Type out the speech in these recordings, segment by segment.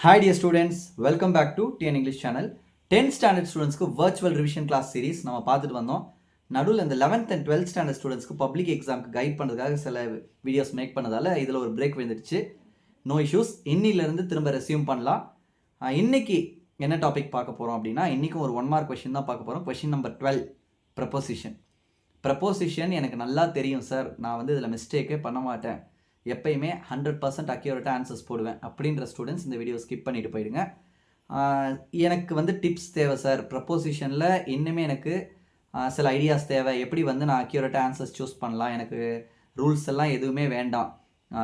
Hi dear students, welcome back to TN English channel. 10th standard ஸ்டூடெண்ட்ஸ்க்கு virtual revision class series நம்ம பார்த்துட்டு வந்தோம். நடுவில் இந்த 11th and 12th standard ஸ்டூடெண்ட்ஸ்க்கு பப்ளிக் எக்ஸாம்க்கு கைட் பண்ணுறதுக்காக சில வீடியோஸ் மேக் பண்ணதால் இதில் ஒரு பிரேக் வந்துடுச்சு. நோ இஷ்யூஸ், இன்னிலேருந்து திரும்ப ரெஸ்யூம் பண்ணலாம். இன்னைக்கு என்ன டாபிக் பார்க்க போகிறோம் அப்படின்னா, இன்றைக்கும் ஒரு 1 மார்க் கொஷின் தான் பார்க்க போகிறோம். கொஷின் நம்பர் 12, ப்ரப்போசிஷன் எனக்கு நல்லா தெரியும் சார், நான் வந்து இதில் மிஸ்டேக்கே பண்ண மாட்டேன், எப்பயுமே 100% அக்யூரேட்டாக ஆன்சர்ஸ் போடுவேன் அப்படின்ற ஸ்டூடெண்ட்ஸ் இந்த வீடியோ ஸ்கிப் பண்ணிவிட்டு போயிடுங்க. எனக்கு வந்து டிப்ஸ் தேவை சார், ப்ரப்போசிஷனில் இன்னுமே எனக்கு சில ஐடியாஸ் தேவை, எப்படி வந்து நான் அக்யூரேட்டாக ஆன்சர்ஸ் சூஸ் பண்ணலாம், எனக்கு ரூல்ஸ் எல்லாம் எதுவுமே வேண்டாம்,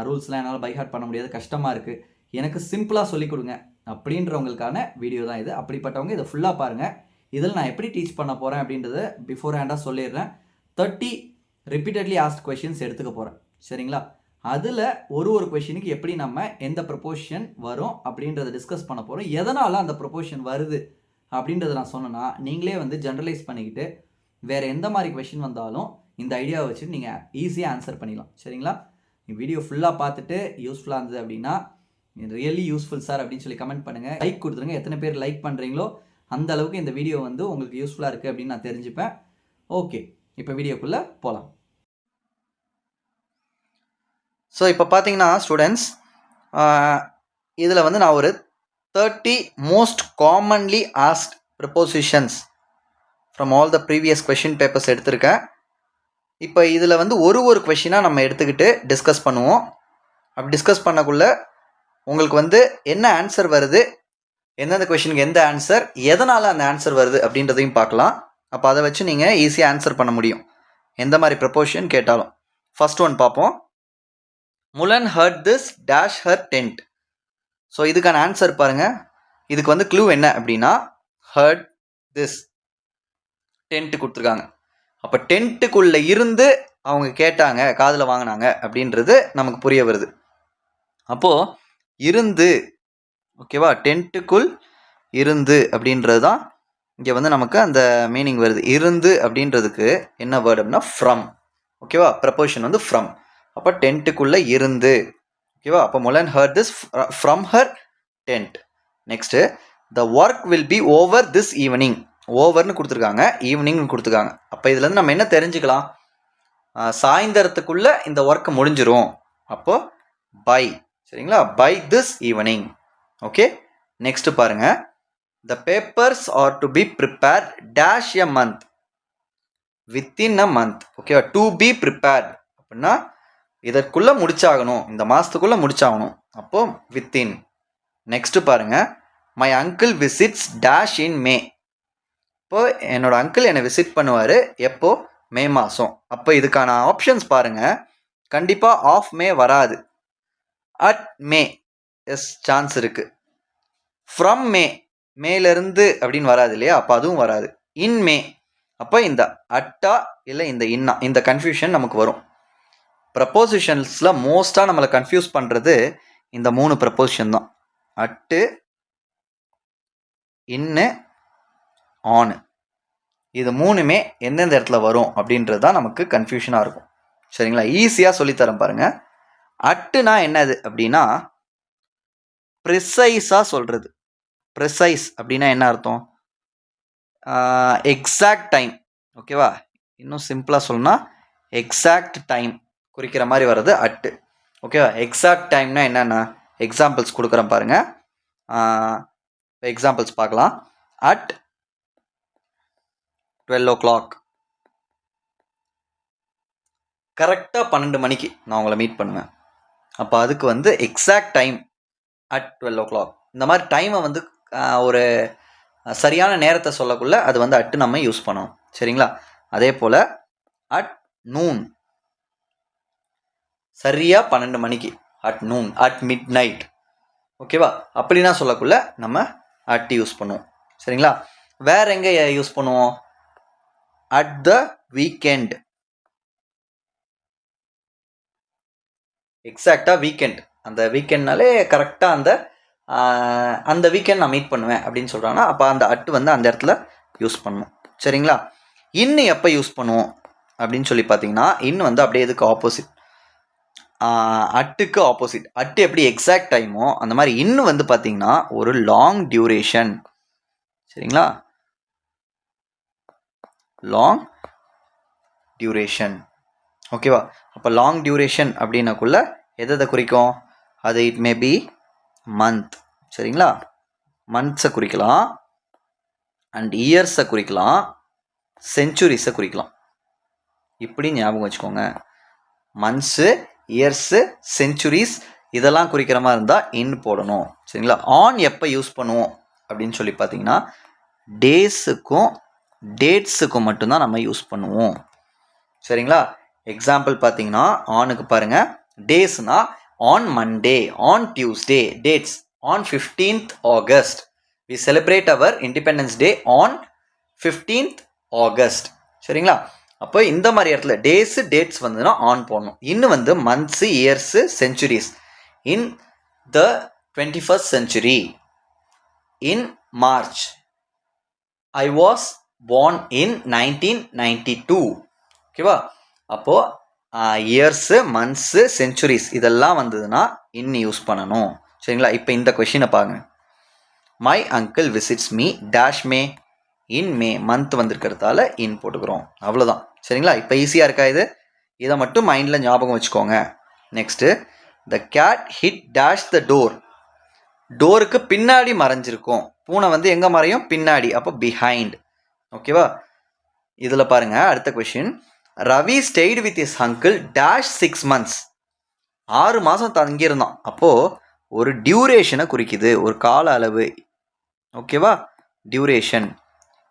ரூல்ஸ்லாம் என்னால் பைஹார்ட் பண்ண முடியாது, கஷ்டமாக இருக்குது, எனக்கு சிம்பிளாக சொல்லிக் கொடுங்க அப்படின்றவங்களுக்கான வீடியோ தான் இது. அப்படிப்பட்டவங்க இதை ஃபுல்லாக பாருங்கள். இதில் நான் எப்படி டீச் பண்ண போகிறேன் அப்படின்றத பிஃபோர் ஹேண்டாக சொல்லிடுறேன். 30 ரிப்பீட்டட்லி ஆஸ்ட் கொஷின்ஸ் எடுத்துக்க போகிறேன், சரிங்களா? அதில் ஒரு கொஷினுக்கு எப்படி நம்ம எந்த ப்ரொபோஷன் வரும் அப்படின்றத டிஸ்கஸ் பண்ண போகிறோம். எதனால் அந்த ப்ரொபோஷன் வருது அப்படின்றத நான் சொன்னேன்னா, நீங்களே வந்து ஜென்ரலைஸ் பண்ணிக்கிட்டு வேறு எந்த மாதிரி கொஷின் வந்தாலும் இந்த ஐடியாவை வச்சுட்டு நீங்கள் ஈஸியாக ஆன்சர் பண்ணிடலாம், சரிங்களா? வீடியோ ஃபுல்லாக பார்த்துட்டு யூஸ்ஃபுல்லாக இருந்தது அப்படின்னா ரியலி யூஸ்ஃபுல் சார் அப்படின்னு சொல்லி கமெண்ட் பண்ணுங்கள், லைக் கொடுத்துருங்க. எத்தனை பேர் லைக் பண்ணுறீங்களோ அந்த அளவுக்கு இந்த வீடியோ வந்து உங்களுக்கு யூஸ்ஃபுல்லாக இருக்குது அப்படின்னு நான் தெரிஞ்சுப்பேன். ஓகே, இப்போ வீடியோக்குள்ளே போகலாம். ஸோ இப்போ பார்த்தீங்கன்னா ஸ்டூடெண்ட்ஸ், இதில் வந்து நான் ஒரு 30 most commonly asked prepositions from all the previous question papers எடுத்திருக்கேன். இப்போ இதில் வந்து ஒரு கொஷினாக நம்ம எடுத்துக்கிட்டு டிஸ்கஸ் பண்ணுவோம். அப்படி டிஸ்கஸ் பண்ணக்குள்ளே உங்களுக்கு வந்து என்ன ஆன்சர் வருது, எந்தெந்த கொஷினுக்கு எந்த ஆன்சர், எதனால் அந்த ஆன்சர் வருது அப்படின்றதையும் பார்க்கலாம். அப்போ அதை வச்சு நீங்கள் ஈஸியாக ஆன்சர் பண்ண முடியும் எந்த மாதிரி ப்ரப்போசிஷன் கேட்டாலும். ஃபர்ஸ்ட் ஒன் பார்ப்போம். Mulan heard this dash her tent. So இதுக்கான ஆன்சர் பாருங்கள். இதுக்கு வந்து க்ளூ என்ன அப்படின்னா, ஹர்ட் திஸ் டென்ட் கொடுத்துருக்காங்க. அப்போ டென்ட்டுக்குள்ளே இருந்து அவங்க கேட்டாங்க, காதில் வாங்கினாங்க அப்படின்றது நமக்கு புரிய வருது. அப்போது இருந்து, ஓகேவா, டென்ட்டுக்குள் இருந்து அப்படின்றது தான் இங்கே வந்து நமக்கு அந்த மீனிங் வருது. இருந்து அப்படின்றதுக்கு என்ன வேர்டு அப்படின்னா ஃப்ரம், ஓகேவா, ப்ரப்போசிஷன் வந்து ஃப்ரம். அப்போ டென்ட்டுக்குள்ளே இருந்து, ஓகேவா. அப்போ Mulan heard this from her tent. Next, the work will be over this evening. ஓவர்னு கொடுத்துருக்காங்க, ஈவினிங்னு கொடுத்துருக்காங்க. அப்போ இதுலேருந்து நம்ம என்ன தெரிஞ்சுக்கலாம், சாயந்தரத்துக்குள்ளே இந்த ஒர்க் முடிஞ்சிரும். அப்போது பை, சரிங்களா, by this evening. Okay, next பாருங்கள். The papers are to be prepared dash a month, within a month. ஓகேவா, டு பி ப்ரிப்பேர்ட் அப்படின்னா இதற்குள்ளே முடிச்சாகணும், இந்த மாதத்துக்குள்ளே முடிச்சாகணும். அப்போது வித்தின். நெக்ஸ்ட்டு பாருங்கள். My uncle visits dash in May. இப்போது என்னோடய அங்கிள் என்னை விசிட் பண்ணுவார் எப்போ, மே மாதம். அப்போ இதுக்கான ஆப்ஷன்ஸ் பாருங்கள். கண்டிப்பாக ஆஃப் மே வராது, அட் மே எஸ் சான்ஸ் இருக்குது. ஃப்ரம் மே, மேலேருந்து அப்படின்னு வராது இல்லையா, அப்போ அதுவும் வராது. இன் மே, அப்போ இந்த அட்டா இல்லை இந்த இன்னா, இந்த கன்ஃபியூஷன் நமக்கு வரும். ப்ரப்போசிஷன்ஸில் மோஸ்ட்டாக நம்மளை கன்ஃபியூஸ் பண்ணுறது இந்த 3 ப்ரப்போசிஷன் தான். அட்டு, இன்னு, ஆனு. இது 3மே எந்தெந்த இடத்துல வரும் அப்படின்றது தான் நமக்கு கன்ஃபியூஷனாக இருக்கும், சரிங்களா? ஈஸியாக சொல்லித்தரேன் பாருங்கள். அட்டுனா என்னது அப்படின்னா ப்ரிசைஸாக சொல்கிறது. ப்ரிசைஸ் அப்படின்னா என்ன அர்த்தம், எக்ஸாக்ட் டைம், ஓகேவா. இன்னும் சிம்பிளாக சொல்லணும்னா எக்ஸாக்ட் டைம் குறிக்கிற மாதிரி வர்றது அட்டு, ஓகேவா. எக்ஸாக்ட் டைம்னா என்னென்ன எக்ஸாம்பிள்ஸ் கொடுக்குறேன் பாருங்கள். எக்ஸாம்பிள்ஸ் பார்க்கலாம். அட் 12 o'clock, கரெக்டாக 12 மணிக்கு நான் உங்களை மீட் பண்ணுவேன். அப்போ அதுக்கு வந்து எக்ஸாக்ட் டைம் அட் 12 o'clock. இந்த மாதிரி டைமை வந்து ஒரு சரியான நேரத்தை சொல்லக்குள்ள அது வந்து அட்டு நம்ம யூஸ் பண்ணணும், சரிங்களா. அதே போல் அட் நூன், சரியாக 12 மணிக்கு, at noon, at mid night, ஓகேவா. அப்படின்னா சொல்லக்குள்ள நம்ம அட் யூஸ் பண்ணுவோம், சரிங்களா. வேற எங்கே யூஸ் பண்ணுவோம், அட் த வீக்கெண்ட். எக்ஸாக்டாக வீக்கெண்ட், அந்த வீக்கெண்ட்னாலே கரெக்டாக அந்த வீக்கெண்ட் நான் மீட் பண்ணுவேன் அப்படின்னு சொல்கிறாங்கன்னா அப்போ அந்த அட்டு வந்து அந்த இடத்துல யூஸ் பண்ணணும், சரிங்களா. இன்னும் எப்போ யூஸ் பண்ணுவோம் அப்படின்னு சொல்லி பார்த்தீங்கன்னா, இன்னும் வந்து அப்படியே இதுக்கு ஆப்போசிட். அட்டுக்கு ஆப்போசிட். அட்டு எப்படி எக்ஸாக்ட் டைமோ அந்த மாதிரி இன்னும் வந்து பார்த்தீங்கன்னா ஒரு லாங் டியூரேஷன். சரிங்களா, லாங் டியூரேஷன். ஓகேவா, அப்போ லாங் டியூரேஷன் அப்படின்னக்குள்ள எதை குறிக்கும்? அது இட் மே பி மந்த். சரிங்களா, மந்த்ஸை குறிக்கலாம், அண்ட் இயர்ஸை குறிக்கலாம், செஞ்சுரிஸை குறிக்கலாம். இப்படி ஞாபகம் வச்சுக்கோங்க. மந்த்ஸு, இயர்ஸு, செஞ்சுரிஸ் இதெல்லாம் குறிக்கிற மாதிரி இருந்தால் இன் போடணும். சரிங்களா, ஆன் எப்போ யூஸ் பண்ணுவோம் அப்படின்னு சொல்லி பார்த்தீங்கன்னா டேஸுக்கும் டேட்ஸுக்கும் மட்டும்தான் நம்ம யூஸ் பண்ணுவோம். சரிங்களா, எக்ஸாம்பிள் பார்த்தீங்கன்னா ஆனுக்கு பாருங்கள், டேஸ்னா on Monday, on Tuesday. Dates on 15th August. We celebrate our Independence Day on 15th August. சரிங்களா, அப்போ இந்த மாதிரி இடத்துல டேஸு டேட்ஸ் வந்துன்னா ஆன் போடணும். இன்னும் வந்து months, years, centuries. In the 21st century, in March, I was born in 1992. ஓகேவா, அப்போது இயர்ஸு, மந்த்ஸு, செஞ்சுரிஸ் இதெல்லாம் வந்ததுன்னா இன் யூஸ் பண்ணணும். சரிங்களா, இப்போ இந்த கொஷினை பாருங்க. My uncle visits me dash May, in May. Month வந்திருக்கிறதால இன் போட்டுக்கிறோம். அவ்வளோதான். சரிங்களா, இப்போ ஈஸியாக இருக்கா இது? இதை மட்டும் மைண்டில் ஞாபகம் வச்சுக்கோங்க. Next, the cat hit dash the door. டோருக்கு பின்னாடி மறைஞ்சிருக்கும். பூனை வந்து எங்கே மறையும்? பின்னாடி. அப்போ பிஹைண்ட். ஓகேவா, இதில் பாருங்கள் அடுத்த question. Ravi stayed with his uncle dash 6 months. 6 மாதம் தங்கியிருந்தான். அப்போது ஒரு டியூரேஷனை குறிக்குது, ஒரு கால அளவு. ஓகேவா, டியூரேஷன்.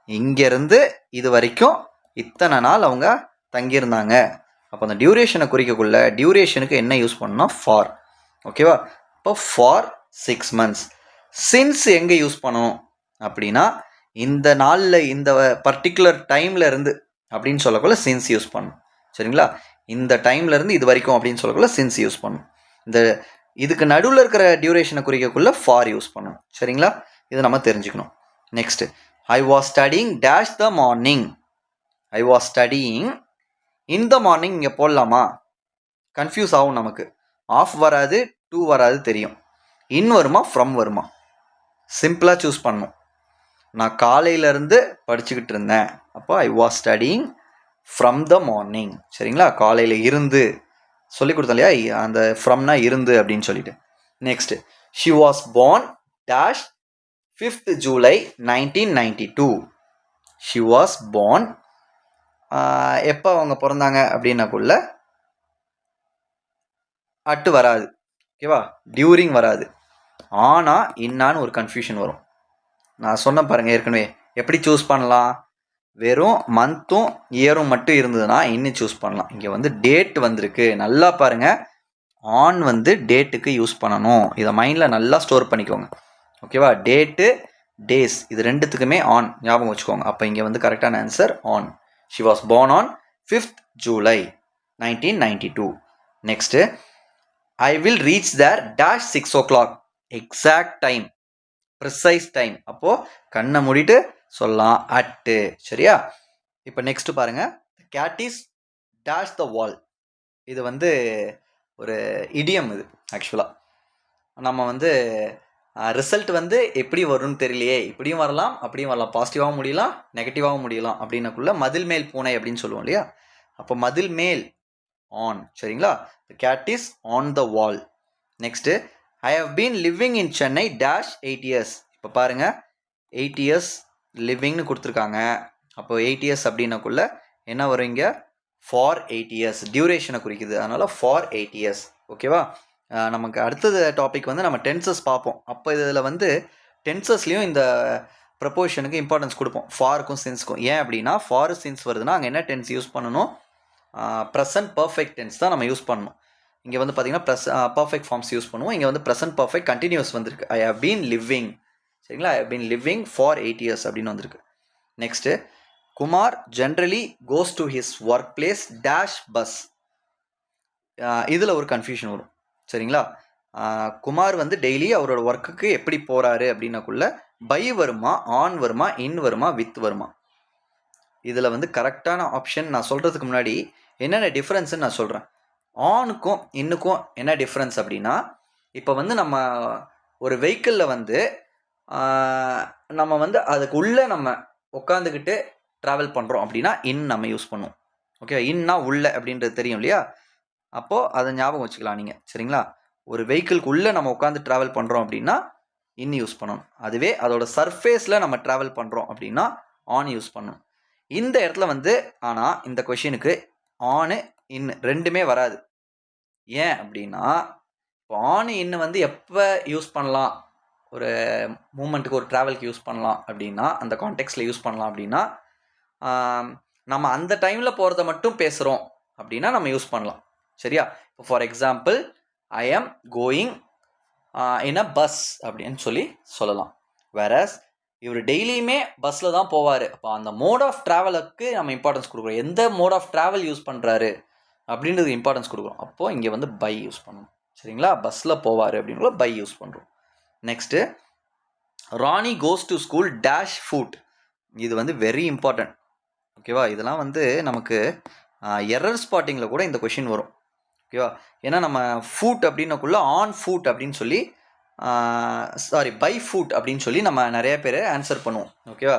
இங்கேருந்து இது வரைக்கும் இத்தனை நாள் அவங்க தங்கியிருந்தாங்க. அப்போ அந்த டியூரேஷனை குறிக்கக்குள்ள டியூரேஷனுக்கு என்ன யூஸ் பண்ணணும்? ஃபார். ஓகேவா, இப்போ ஃபார் 6 months. சின்ஸ் எங்கே யூஸ் பண்ணணும் அப்படின்னா இந்த நாளில், இந்த பர்டிகுலர் டைமில் இருந்து அப்படின்னு சொல்லக்குள்ள சின்ஸ் யூஸ் பண்ணணும். சரிங்களா, இந்த டைமில் இருந்து இது வரைக்கும் அப்படின்னு சொல்லக்குள்ள சின்ஸ் யூஸ் பண்ணணும். இந்த இதுக்கு நடுவில் இருக்கிற டியூரேஷனை குறிக்கக்குள்ள ஃபார் யூஸ் பண்ணணும். சரிங்களா, இது நம்ம தெரிஞ்சுக்கணும். Next, I was studying dash the morning. I was studying in the morning இங்கே போடலாமா? கன்ஃபியூஸ் ஆகும் நமக்கு. ஆஃப் வராது, டூ வராது தெரியும். இன் வருமா, ஃப்ரம் வருமா? சிம்பிளாக சூஸ் பண்ணணும். நான் காலையிலேருந்து படிச்சுக்கிட்டு இருந்தேன். அப்போ I was studying from the morning. சரிங்களா, காலையில் இருந்து சொல்லி கொடுத்தேன் இல்லையா, அந்த ஃப்ரம்னா இருந்து அப்படின்னு சொல்லிட்டு. Next, she was born dash 5th July 1992. She was born எப்போ அவங்க பிறந்தாங்க அப்படின்னாக்குள்ள அட்டு வராது. ஓகேவா, டியூரிங் வராது. ஆனால் இன்னான்னு ஒரு கன்ஃபியூஷன் வரும். நான் சொன்ன பாருங்கள் ஏற்கனவே எப்படி சூஸ் பண்ணலாம். வெறும் மந்த்தும் இயரும் மட்டும் இருந்ததுன்னா இன்னும் சூஸ் பண்ணலாம். இங்கே வந்து டேட் வந்திருக்கு, நல்லா பாருங்கள். ஆன் வந்து டேட்டுக்கு யூஸ் பண்ணணும். இதை மைண்டில் நல்லா ஸ்டோர் பண்ணிக்கோங்க. ஓகேவா, டேட்டு, டேஸ் இது ரெண்டுத்துக்குமே ஆன் ஞாபகம் வச்சுக்கோங்க. அப்போ இங்கே வந்து கரெக்டான answer on. She was born on 5th July 1992. Next, I will reach there dash 6 o'clock. Exact time, precise time. அப்போது கண்ணை மூடிட்டு சொல்லலாம் அட்டு. சரியா, இப்போ நெக்ஸ்ட்டு பாருங்கள். Cat is dash the wall. இது வந்து ஒரு இடியம். இது ஆக்சுவலாக நம்ம வந்து ரிசல்ட் வந்து எப்படி வரும்னு தெரியலையே, இப்படியும் வரலாம் அப்படியும் வரலாம், பாசிட்டிவாகவும் முடியலாம் நெகட்டிவாகவும் முடியலாம். அப்படின்னக்குள்ள மதில் மேல் பூனை அப்படின்னு சொல்லுவோம் இல்லையா, அப்போ மதில் மேல் ஆன். சரிங்களா, cat is on the wall. Next, I have been living in Chennai dash 8 years. இப்போ பாருங்கள் 8 years லிவிங்னு கொடுத்துருக்காங்க. அப்போ 8 years அப்படின்னக்குள்ள என்ன வரும்? இங்கே ஃபார் 8 years டியூரேஷனை குறிக்குது, அதனால் ஃபார் 8 years. ஓகேவா, நமக்கு அடுத்தது டாபிக் வந்து நம்ம டென்சஸ் பார்ப்போம். அப்போ இதில் வந்து டென்சஸ்லேயும் இந்த ப்ரப்போசிஷனுக்கு இம்பார்ட்டன்ஸ் கொடுப்போம், ஃபாருக்கும் சின்ஸ்க்கும். ஏன் அப்படின்னா ஃபார் சின்ஸ் வருதுன்னா அங்கே என்ன டென்ஸ் யூஸ் பண்ணணும்? ப்ரெசன்ட் பர்ஃபெக்ட் டென்ஸ் தான் நம்ம யூஸ் பண்ணணும். இங்கே வந்து பார்த்தீங்கன்னா பர்ஃபெக்ட் ஃபார்ம்ஸ் யூஸ் பண்ணுவோம். இங்கே வந்து ப்ரெசன்ட் பர்ஃபெக்ட் கண்டினியூஸ் வந்திருக்கு. I have been living. சரிங்களா, I have been living for 8 years அப்படின்னு வந்திருக்கு. Next, Kumar generally goes to his workplace dash bus. இதில் ஒரு கன்ஃபியூஷன் வரும். சரிங்களா, குமார் வந்து டெய்லி அவரோட ஒர்க்குக்கு எப்படி போகிறாரு அப்படின்னக்குள்ள பை வருமா, ஆன் வருமா, இன் வருமா, வித் வருமா? இதில் வந்து கரெக்டான ஆப்ஷன் நான் சொல்கிறதுக்கு முன்னாடி என்னென்ன டிஃப்ரென்ஸ்ன்னு நான் சொல்கிறேன். ஆனுக்கும் இன்னுக்கும் என்ன டிஃப்ரென்ஸ் அப்படின்னா, இப்போ வந்து நம்ம ஒரு வெஹிக்கிளில் வந்து நம்ம வந்து அதுக்குள்ளே நம்ம உட்காந்துக்கிட்டு ட்ராவல் பண்ணுறோம் அப்படின்னா நம்ம யூஸ் பண்ணுவோம். ஓகே, இன்னா உள்ள அப்படின்றது தெரியும் இல்லையா? அப்போது அதை ஞாபகம் வச்சுக்கலாம் நீங்கள். சரிங்களா? ஒரு வெஹிக்கிளுக்கு உள்ளே நம்ம உட்காந்து ட்ராவல் பண்ணுறோம் அப்படின்னா யூஸ் பண்ணணும். அதுவே அதோட சர்ஃபேஸில் நம்ம ட்ராவல் பண்ணுறோம் அப்படின்னா ஆன் யூஸ் பண்ணணும். இந்த இடத்துல வந்து ஆனால் இந்த கொஷினுக்கு ஆனு ரெண்டுமே வராது. ஏன் அப்படின்னா, இப்போ ஆன் வந்து எப்போ யூஸ் பண்ணலாம், ஒரு மூமெண்ட்டுக்கு ஒரு ட்ராவலுக்கு யூஸ் பண்ணலாம் அப்படின்னா, அந்த கான்டெக்ஸ்டில் யூஸ் பண்ணலாம் அப்படின்னா, நம்ம அந்த டைமில் போகிறத மட்டும் பேசுகிறோம் அப்படின்னா நம்ம யூஸ் பண்ணலாம். சரியா? இப்போ for example, I am going in a bus அப்படின்னு சொல்லலாம். வேறஸ் இவர் டெய்லியுமே பஸ்ஸில் தான் போவார். அப்போ அந்த மோட் ஆஃப் ட்ராவலுக்கு நம்ம இம்பார்ட்டன்ஸ் கொடுக்குறோம். எந்த மோட் ஆஃப் ட்ராவல் யூஸ் பண்ணுறாரு அப்படின்றது இம்பார்ட்டன்ஸ் கொடுக்குறோம். அப்போது இங்கே வந்து பை யூஸ் பண்ணணும். சரிங்களா? பஸ்ஸில் போவார் அப்படின்ற பை யூஸ் பண்ணுறோம். Next, Rani goes to school dash food. இது வந்து வெரி இம்பார்ட்டன்ட். ஓகேவா? இதெல்லாம் வந்து நமக்கு எரர் ஸ்பாட்டிங்கில் கூட இந்த கொஷின் வரும். ஓகேவா? ஏன்னா நம்ம ஃபுட் அப்படின்னக்குள்ள ஆன் ஃபுட் அப்படின்னு சொல்லி பை ஃபுட் அப்படின்னு சொல்லி நம்ம நிறைய பேர் ஆன்சர் பண்ணுவோம். ஓகேவா?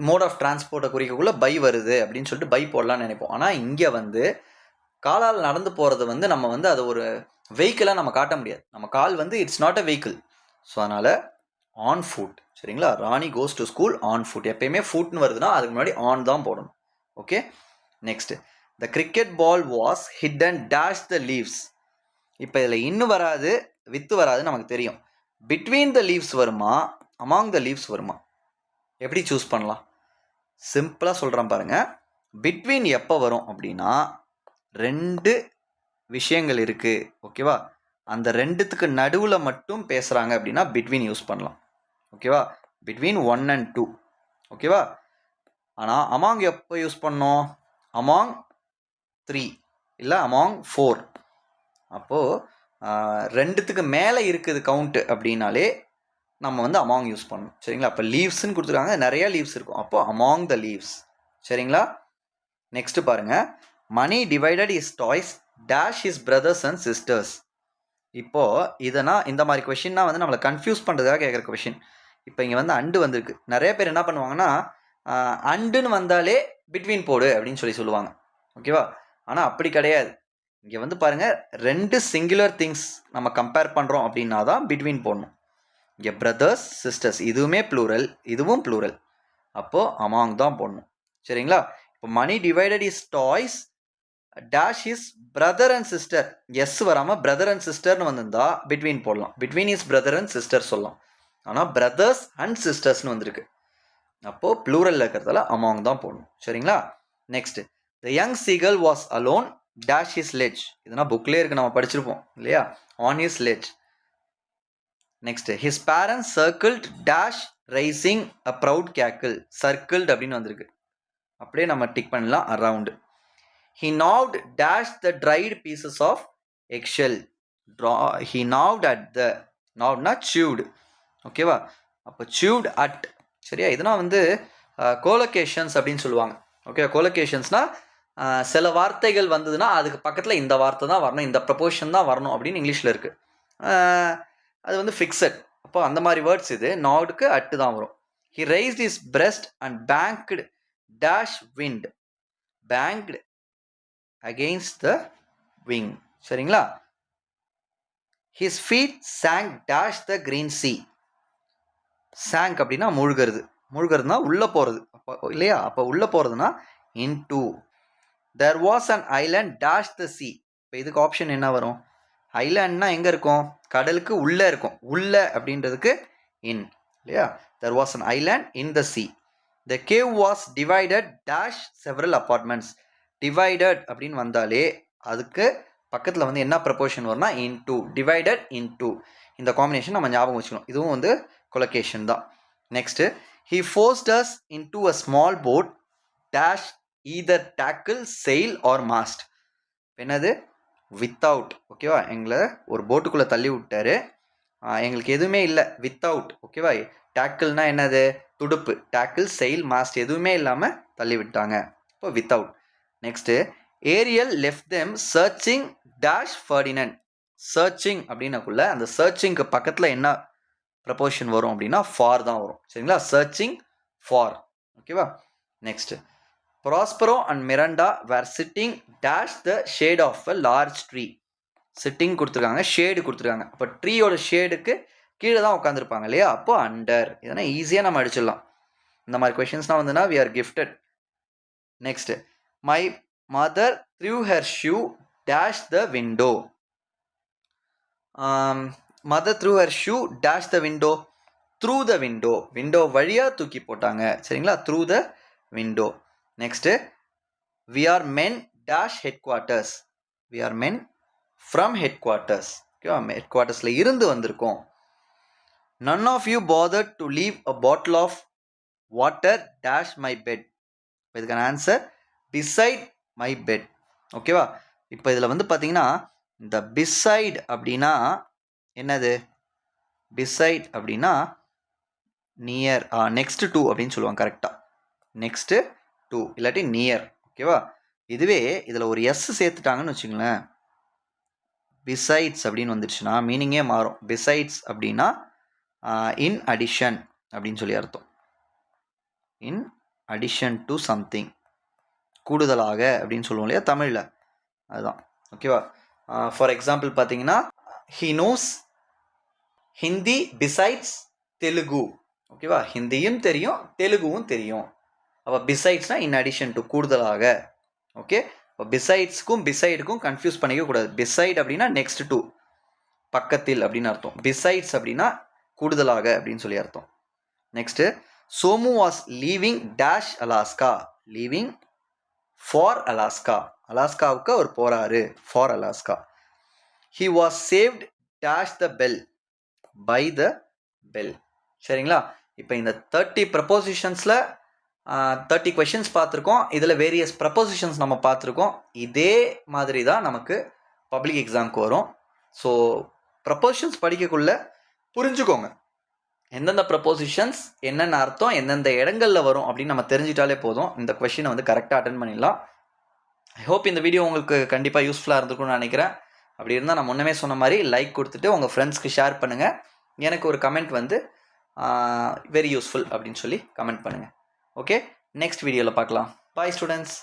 மோட் ஆஃப் டிரான்ஸ்போர்ட்டை குறிக்கக்குள்ள பை வருது அப்படின்னு சொல்லிட்டு பை போடலான்னு நினைப்போம். ஆனால் இங்கே வந்து காலால் நடந்து போகிறது வந்து நம்ம வந்து அது ஒரு வெஹிக்கிளாக நம்ம காட்ட முடியாது. நம்ம கால் வந்து it's not a vehicle. So அதனால் ஆன் ஃபுட். சரிங்களா? Rani goes to school on foot. எப்பயுமே ஃபுட்னு வருதுன்னா அதுக்கு முன்னாடி ஆன் தான் போடணும். Okay, next, the cricket ball was hit and dash the leaves. இப்போ இதில் இன்னும் வராது, வித்து வராது நமக்கு தெரியும். பிட்வீன் த லீவ்ஸ் வருமா, அமாங் த லீவ்ஸ் வருமா? எப்படி சூஸ் பண்ணலாம்? சிம்பிளாக சொல்கிறேன் பாருங்கள். பிட்வீன் எப்போ வரும் அப்படின்னா, ரெண்டு விஷயங்கள் இருக்குது. ஓகேவா? அந்த ரெண்டுத்துக்கு நடுவில் மட்டும் பேசுகிறாங்க அப்படின்னா பிட்வீன் யூஸ் பண்ணலாம். ஓகேவா? Between 1 and 2. ஓகேவா? ஆனால் அமாங் எப்போ யூஸ் பண்ணோம்? அமாங் 3 இல்லை அமாங் 4. அப்போது ரெண்டுத்துக்கு மேலே இருக்குது கவுண்ட்டு அப்படின்னாலே நம்ம வந்து அமாங் யூஸ் பண்ணணும். சரிங்களா? அப்போ லீவ்ஸ்ன்னு கொடுத்துருக்காங்க, நிறைய லீவ்ஸ் இருக்கும். அப்போது அமாங் த லீவ்ஸ். சரிங்களா? நெக்ஸ்ட்டு பாருங்கள். Mani divided his toys dash his brothers and sisters. இப்போது இதனா இந்த மாதிரி கொஷின்னா வந்து நம்மளை கன்ஃபியூஸ் பண்ணுறதுக்காக கேட்குற கொஷின். இப்போ இங்கே வந்து அண்டு வந்திருக்கு. நிறைய பேர் என்ன பண்ணுவாங்கன்னா, அண்டுன்னு வந்தாலே பிட்வீன் போடு அப்படின்னு சொல்லுவாங்க. ஓகேவா? ஆனால் அப்படி கிடையாது. இங்கே வந்து பாருங்கள், ரெண்டு சிங்குலர் திங்ஸ் நம்ம கம்பேர் பண்ணுறோம் அப்படின்னா தான் பிட்வீன் போடணும். இங்கே பிரதர்ஸ் சிஸ்டர்ஸ் இதுவுமே ப்ளூரல், இதுவும் ப்ளூரல். அப்போது அமாங் தான் போடணும். சரிங்களா? இப்போ Mani divided his toys dash his brother and sister. S வராமல் பிரதர் அண்ட் சிஸ்டர்னு வந்திருந்தா பிட்வீன் போடலாம். Between his brother and sister சொல்லலாம். ஆனால் பிரதர்ஸ் அண்ட் சிஸ்டர்ஸ்னு வந்திருக்கு. அப்போது ப்ளூரல் இருக்கிறதால அமாங் தான் போடணும். சரிங்களா? Next, the young seagull was alone dash his ledge. இதெல்லாம் புக்லேயே இருக்குது, நம்ம படிச்சிருப்போம் இல்லையா? On his ledge. Next, his parents circled dash rising a proud cackle. Circled அப்படின்னு வந்திருக்கு. அப்படியே நம்ம டிக் பண்ணலாம் around. He gnawed dash the dried pieces of eggshell. He gnawed at the, gnawedனா chewed. ஓகேவா? அப்போ chewed at. சரியா? இதெல்லாம் வந்து கோலோகேஷன்ஸ் அப்படின்னு சொல்லுவாங்க. ஓகே, கோலோகேஷன்ஸ்னால் சில வார்த்தைகள் வந்ததுன்னா அதுக்கு பக்கத்தில் இந்த வார்த்தை தான் வரணும், இந்த ப்ரப்போர்ஷன் தான் வரணும் அப்படின்னு இங்கிலீஷில் இருக்குது. அது வந்து ஃபிக்ஸட். அப்போ அந்த மாதிரி வேர்ட்ஸ் இது. நாடுக்கு அட்டு தான் வரும். He raised his breast and banked dash wind. Banked against the wing. சரிங்களா? His feet sank dash the green sea. sank அப்படின்னா மூழ்கிறது. மூழ்கிறதுனா உள்ளே போகிறது இல்லையா? அப்போ உள்ளே போகிறதுனா into. There was an island dash the sea. இப்போ இதுக்கு ஆப்ஷன் என்ன வரும்? ஐலாண்ட்னா எங்கே இருக்கும்? கடலுக்கு உள்ளே இருக்கும். உள்ளே அப்படின்றதுக்கு in இல்லையா? There was an island in the sea. The cave was divided dash several apartments. Divided அப்படின்னு வந்தாலே அதுக்கு பக்கத்தில் வந்து என்ன ப்ரப்போர்ஷன் வரும்னா இன்டூ. Divided into. இந்த காம்பினேஷன் நம்ம ஞாபகம் வச்சுக்கணும். இதுவும் வந்து கொலோகேஷன் தான். Next, he forced us into a small boat dash either tackle sail or mast. என்னது? வித்தவுட். ஓகேவா? எங்களை ஒரு போட்டுக்குள்ளே தள்ளி விட்டாரு. எங்களுக்கு எதுவுமே இல்லை, வித்தவுட். ஓகேவா? டேக்கிள்னா என்னது? துடுப்பு. டேக்கிள் செயில் மாஸ்ட் எதுவுமே இல்லாமல் தள்ளி விட்டாங்க. இப்போ without. Next, Ariel left them searching dash Ferdinand. Searching அப்படின்னக்குள்ள அந்த சர்ச்சிங்க்கு பக்கத்தில் என்ன ப்ரப்போசிஷன் வரும் அப்படின்னா ஃபார் தான் வரும். சரிங்களா? Searching for. ஓகேவா? Next, Prospero and Miranda were sitting dash the shade of a large tree. Sitting கொடுத்துருக்காங்க, ஷேடு கொடுத்துருக்காங்க. அப்போ ட்ரீயோட ஷேடுக்கு கீழே தான் உட்காந்துருப்பாங்க இல்லையா? அப்போ அண்டர். இதெல்லாம் ஈஸியாக நம்ம அடிச்சிடலாம். இந்த மாதிரி கொஷின்ஸ்லாம் வந்துன்னா we are gifted. Next, my mother threw her shoe dash the window. Mother threw her shoe dash the window. Through the window. Window வழியாக தூக்கி போட்டாங்க. சரிங்களா? Through the window. Next, we are men dash headquarters. We are men from headquarters. ஓகேவா? ஹெட் குவார்ட்டர்ஸில் இருந்து வந்திருக்கோம். None of you bother to leave a bottle of water dash my bed. இதுக்கான ஆன்சர் பிசைட் மை பெட். ஓகேவா? இப்போ இதில் வந்து பார்த்தீங்கன்னா இந்த பிசைட் அப்படின்னா என்னது? பிசைட் அப்படின்னா நியர், நெக்ஸ்ட் டு அப்படின்னு சொல்லுவாங்க. கரெக்டாக நெக்ஸ்ட் டு இல்லாட்டி நியர். ஓகேவா? இதுவே இதில் ஒரு எஸ் சேர்த்துட்டாங்கன்னு வச்சுங்களேன், பிசைட்ஸ் அப்படின்னு வந்துடுச்சுன்னா மீனிங்கே மாறும். பிசைட்ஸ் அப்படின்னா இன் அடிஷன் அப்படின்னு சொல்லி அர்த்தம். இன் அடிஷன் டு சம்திங், கூடுதலாக அப்படின்னு சொல்லுவோம் இல்லையா தமிழில், அதுதான். ஓகேவா? ஃபார் எக்ஸாம்பிள் பார்த்தீங்கன்னா he knows Hindi besides Telugu. ஓகேவா? ஹிந்தியும் தெரியும், தெலுங்குவும் தெரியும். அப்போ பிசைட்ஸ்னால் இன் அடிஷன் டு, கூடுதலாக. ஓகே? இப்போ பிசைட்ஸ்க்கும் பிசைடுக்கும் கன்ஃபியூஸ் பண்ணிக்க கூடாது. பிசைட் அப்படின்னா நெக்ஸ்ட் டு, பக்கத்தில் அப்படின்னு அர்த்தம். பிசைட்ஸ் அப்படின்னா கூடுதலாக அப்படின்னு சொல்லி அர்த்தம். Next, Somu was leaving dash Alaska. Leaving for Alaska. அலாஸ்காவுக்கு அவர் போறாரு, for Alaska. He was saved dash the bell. By the bell. சரிங்களா? இப்போ இந்த 30 ப்ரப்போசிஷன்ஸில் 30 கொஷின்ஸ் பார்த்துருக்கோம். இதில் வேரியஸ் ப்ரப்போசிஷன்ஸ் நம்ம பார்த்துருக்கோம். இதே மாதிரி தான் நமக்கு பப்ளிக் எக்ஸாமுக்கு வரும். ஸோ ப்ரப்போசிஷன்ஸ் படிக்கக்குள்ள புரிஞ்சுக்கோங்க, எந்தெந்த ப்ரப்போசிஷன்ஸ் என்னென்ன அர்த்தம், எந்தெந்த இடங்களில் வரும் அப்படின்னு நம்ம தெரிஞ்சிட்டாலே போதும். இந்த கொஷினை வந்து கரெக்டாக அட்டன் பண்ணிடலாம். ஐ ஹோப் இந்த வீடியோ உங்களுக்கு கண்டிப்பாக யூஸ்ஃபுல்லாக இருந்திருக்கும்னு நினைக்கிறேன். அப்படி இருந்தால் நான் முன்னமே சொன்ன மாதிரி லைக் கொடுத்துட்டு உங்கள் ஃப்ரெண்ட்ஸ்க்கு ஷேர் பண்ணுங்கள். எனக்கு ஒரு கமெண்ட் வந்து வெரி யூஸ்ஃபுல் அப்படின்னு சொல்லி கமெண்ட் பண்ணுங்கள். ஓகே, நெக்ஸ்ட் வீடியோவில் பார்க்கலாம். பாய் ஸ்டூடெண்ட்ஸ்.